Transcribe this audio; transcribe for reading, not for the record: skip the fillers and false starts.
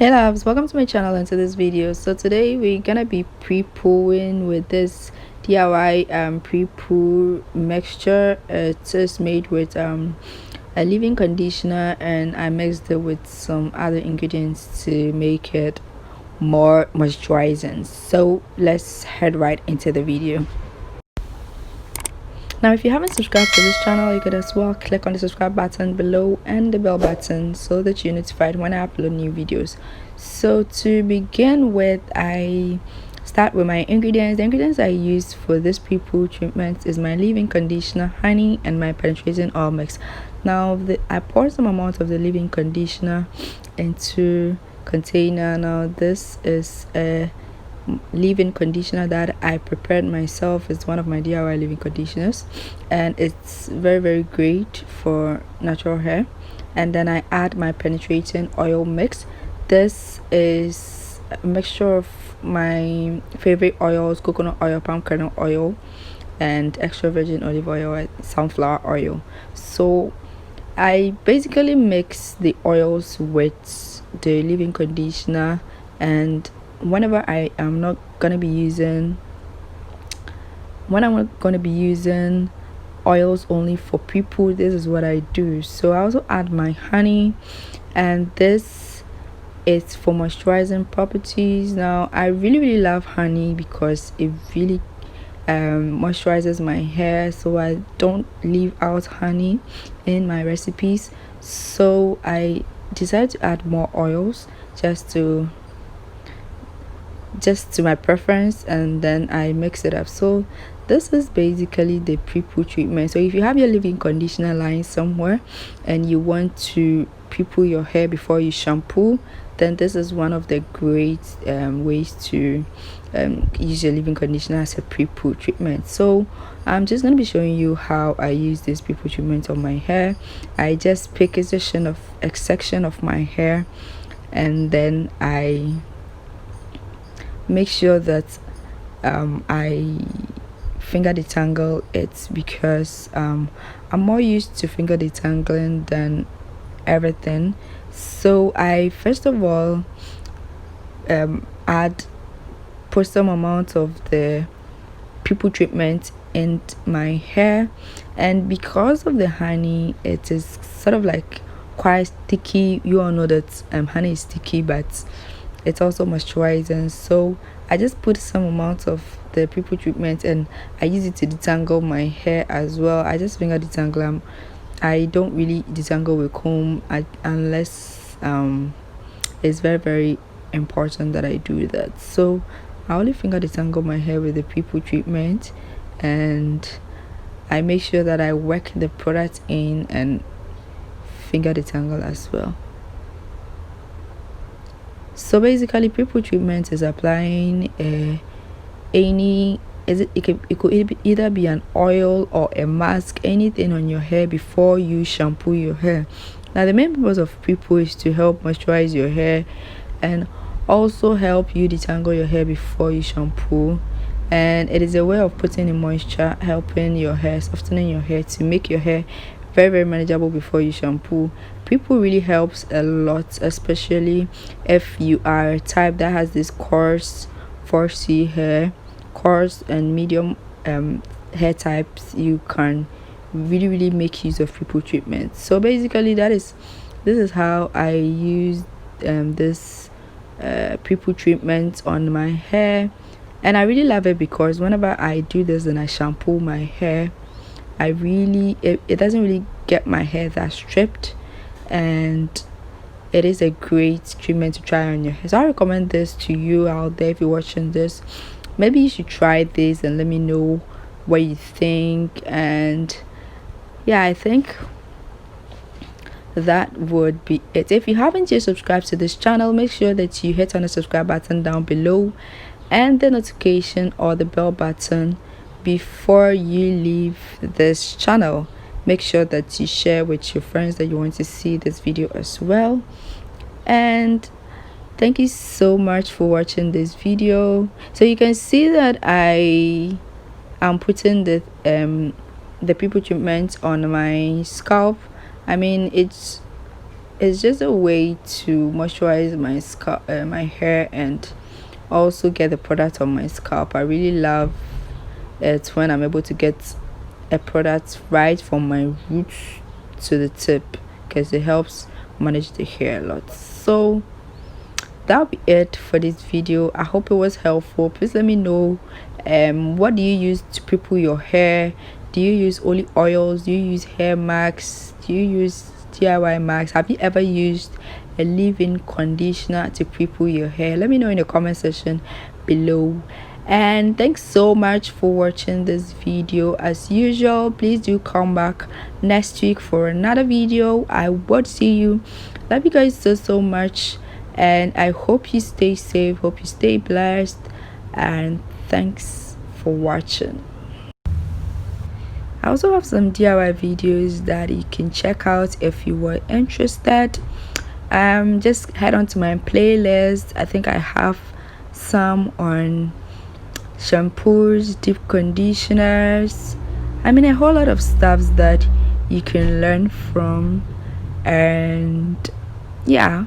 Hey loves, welcome to my channel and to this video. So today we're gonna be pre-pooing with this DIY pre-poo mixture. It is made with a leave-in conditioner, and I mixed it with some other ingredients to make it more moisturizing. So let's head right into the video. Now, if you haven't subscribed to this channel, you could as well click on the subscribe button below and the bell button so that you're notified when I upload new videos. So to begin with, I start with my ingredients. The ingredients I use for this pre-poo treatment is my leave-in conditioner, honey, and my penetrating oil mix. Now I pour some amount of the leave-in conditioner into container. Now this is a leave-in conditioner that I prepared myself. It's one of my DIY leave-in conditioners, and it's very great for natural hair. And then I add my penetrating oil mix. This is a mixture of my favorite oils: coconut oil, palm kernel oil, and extra virgin olive oil and sunflower oil. So I basically mix the oils with the leave-in conditioner, and whenever I'm not gonna be using oils only for pre-poo, this is what I do. So I also add my honey, and this is for moisturizing properties. Now I really love honey because it really moisturizes my hair, so I don't leave out honey in my recipes. So I decided to add more oils just to my preference, and then I mix it up. So this is basically the pre-poo treatment. So if you have your leave-in conditioner lying somewhere and you want to pre-poo your hair before you shampoo, then this is one of the great ways to use your leave-in conditioner as a pre-poo treatment. So I'm just going to be showing you how I use this pre-poo treatment on my hair. I just pick a section of my hair, and then I make sure that I finger detangle it, because I'm more used to finger detangling than everything. So I first of all put some amount of the pre-poo treatment in my hair, and because of the honey, it is sort of like quite sticky. You all know that honey is sticky, but it's also moisturizing. So I just put some amount of the pre-poo treatment, and I use it to detangle my hair as well. I just finger detangle. I don't really detangle with comb unless it's very important that I do that. So I only finger detangle my hair with the pre-poo treatment, and I make sure that I work the product in and finger detangle as well. So basically, pre-poo treatment is applying it could either be an oil or a mask, anything on your hair before you shampoo your hair. Now the main purpose of pre-poo is to help moisturize your hair and also help you detangle your hair before you shampoo, and it is a way of putting in moisture, helping your hair, softening your hair to make your hair very manageable before you shampoo. Pre-poo really helps a lot, especially if you are a type that has this coarse 4C hair, coarse and medium hair types. You can really make use of pre-poo treatment. So basically this is how I use this pre-poo treatment on my hair, and I really love it because whenever I do this and I shampoo my hair, it doesn't really get my hair that stripped, and it is a great treatment to try on your hair. So I recommend this to you out there. If you're watching this, maybe you should try this and let me know what you think. And yeah, I think that would be it. If you haven't yet subscribed to this channel, make sure that you hit on the subscribe button down below and the notification or the bell button before you leave this channel. Make sure that you share with your friends that you want to see this video as well. And thank you so much for watching this video. So you can see that I am putting the pre-poo treatment on my scalp. I mean, it's just a way to moisturize my scalp, my hair, and also get the product on my scalp. I really love it when I'm able to get a product right from my roots to the tip, because it helps manage the hair a lot. So that'll be it for this video. I hope it was helpful. Please let me know, what do you use to prepare your hair? Do you use only oils? Do you use hair masks? Do you use DIY masks? Have you ever used a leave-in conditioner to prepare your hair? Let me know in the comment section below. And thanks so much for watching this video. As usual, please do come back next week for another video. I would see you. Love you guys so much, and I hope you stay safe, hope you stay blessed, and thanks for watching. I also have some DIY videos that you can check out if you were interested. Just head on to my playlist. I think I have some on shampoos, deep conditioners, a whole lot of stuff that you can learn from. And yeah,